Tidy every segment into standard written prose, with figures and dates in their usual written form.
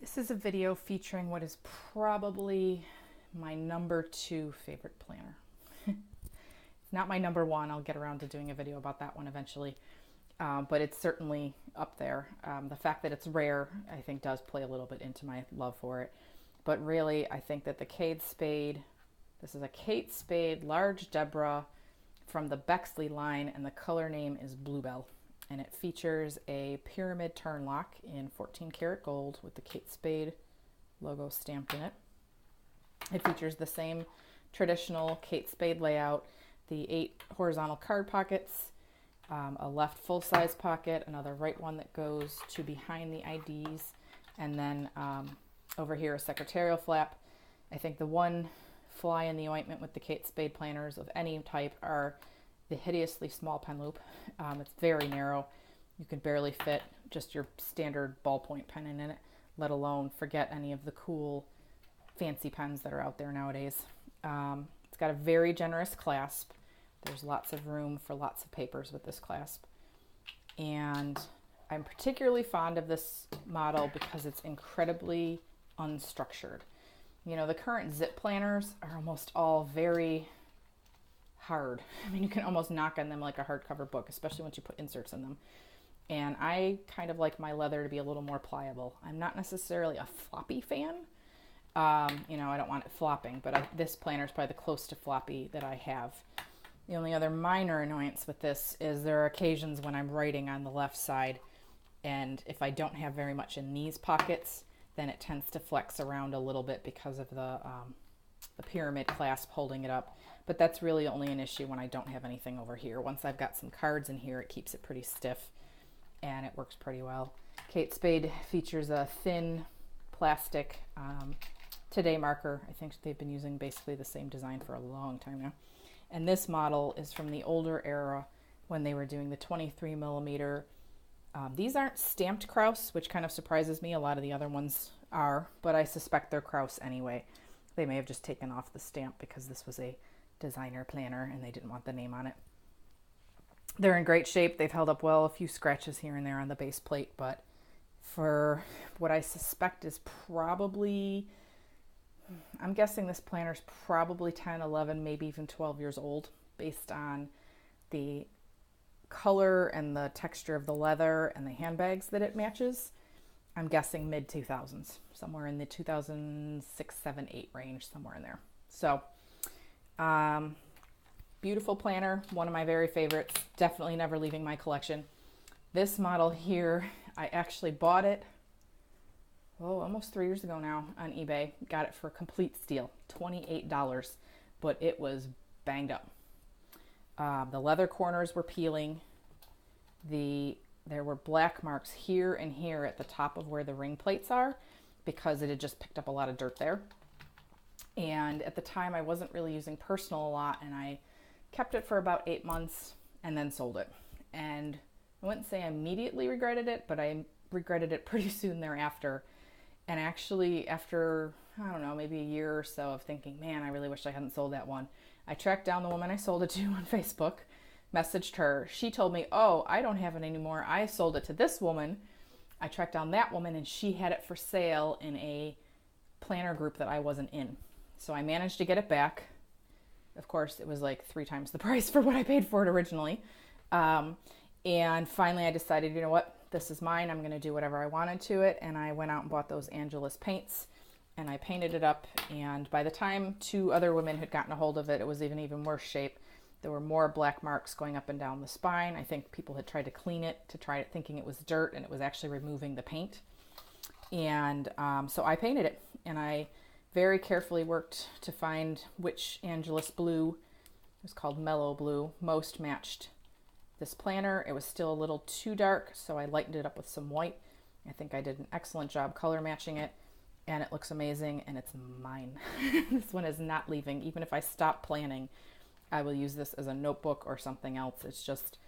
This is a video featuring what is probably my #2 favorite planner. It's not my #1. I'll get around to doing a video about that one eventually, but it's certainly up there. The fact that it's rare, I think, does play a little bit into my love for it. But really, I think that the Kate Spade, this is a Kate Spade Large Debra from the Bexley line, and the color name is Bluebell. And it features a pyramid turn lock in 14 karat gold with the Kate Spade logo stamped in it. It features the same traditional Kate Spade layout, the 8 horizontal card pockets, a left full-size pocket, another right one that goes to behind the IDs, and then over here a secretarial flap. I think the one fly in the ointment with the Kate Spade planners of any type are the hideously small pen loop. It's very narrow. You can barely fit just your standard ballpoint pen in it, let alone forget any of the cool fancy pens that are out there nowadays. It's got a very generous clasp. There's lots of room for lots of papers with this clasp. And I'm particularly fond of this model because it's incredibly unstructured. You know, the current zip planners are almost all very hard. I mean, you can almost knock on them like a hardcover book, especially once you put inserts in them. And I kind of like my leather to be a little more pliable. I'm not necessarily a floppy fan. You know, I don't want it flopping, but this planner is probably the closest to floppy that I have. The only other minor annoyance with this is there are occasions when I'm writing on the left side, and if I don't have very much in these pockets, then it tends to flex around a little bit because of the pyramid clasp holding it up. But that's really only an issue when I don't have anything over here. Once I've got some cards in here, it keeps it pretty stiff and it works pretty well. Kate Spade features a thin plastic Today marker. I think they've been using basically the same design for a long time now. And this model is from the older era when they were doing the 23 millimeter. These aren't stamped Kraus, which kind of surprises me. A lot of the other ones are, but I suspect they're Kraus anyway. They may have just taken off the stamp because this was a designer planner and they didn't want the name on it. They're in great shape. They've held up well. A few scratches here and there on the base plate, but for what I suspect is probably, I'm guessing this planner's probably 10, 11, maybe even 12 years old based on the color and the texture of the leather and the handbags that it matches. I'm guessing mid-2000s, somewhere in the 2006, 7, 8 range, somewhere in there. So, beautiful planner, one of my very favorites, definitely never leaving my collection. This model here, I actually bought it, almost 3 years ago now on eBay. Got it for a complete steal, $28, but it was banged up. The leather corners were peeling. There were black marks here and here at the top of where the ring plates are because it had just picked up a lot of dirt there. And at the time I wasn't really using personal a lot, and I kept it for about 8 months and then sold it. And I wouldn't say I immediately regretted it, but I regretted it pretty soon thereafter. And actually after, I don't know, maybe a year or so of thinking, man, I really wish I hadn't sold that one, I tracked down the woman I sold it to on Facebook, messaged her. She told me, oh, I don't have it anymore. I sold it to this woman. I tracked down that woman and she had it for sale in a planner group that I wasn't in. So I managed to get it back. Of course, it was like 3 times the price for what I paid for it originally. And finally I decided, you know what, this is mine. I'm going to do whatever I wanted to it. And I went out and bought those Angelus paints and I painted it up. And by the time 2 other women had gotten a hold of it, it was even worse shape. There were more black marks going up and down the spine. I think people had tried to clean it thinking it was dirt, and it was actually removing the paint. And so I painted it, and I very carefully worked to find which Angelus blue, it was called Mellow Blue, most matched this planner. It was still a little too dark, so I lightened it up with some white. I think I did an excellent job color matching it, and it looks amazing, and it's mine. This one is not leaving. Even if I stop planning, I will use this as a notebook or something else. It's just,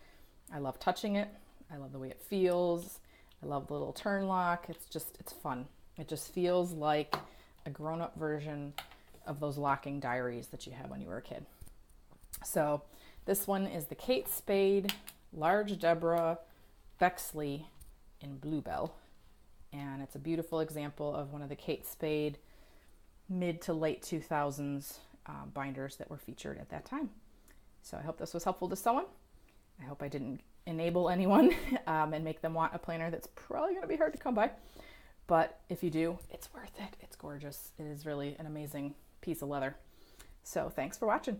I love touching it. I love the way it feels. I love the little turn lock. It's fun. It just feels like a grown-up version of those locking diaries that you had when you were a kid. So this one is the Kate Spade Large Debra Bexley in Bluebell. and it's a beautiful example of one of the Kate Spade mid to late 2000s binders that were featured at that time. So I hope this was helpful to someone. I hope I didn't enable anyone and make them want a planner that's probably going to be hard to come by. But if you do, it's worth it. It's gorgeous. It is really an amazing piece of leather. So thanks for watching.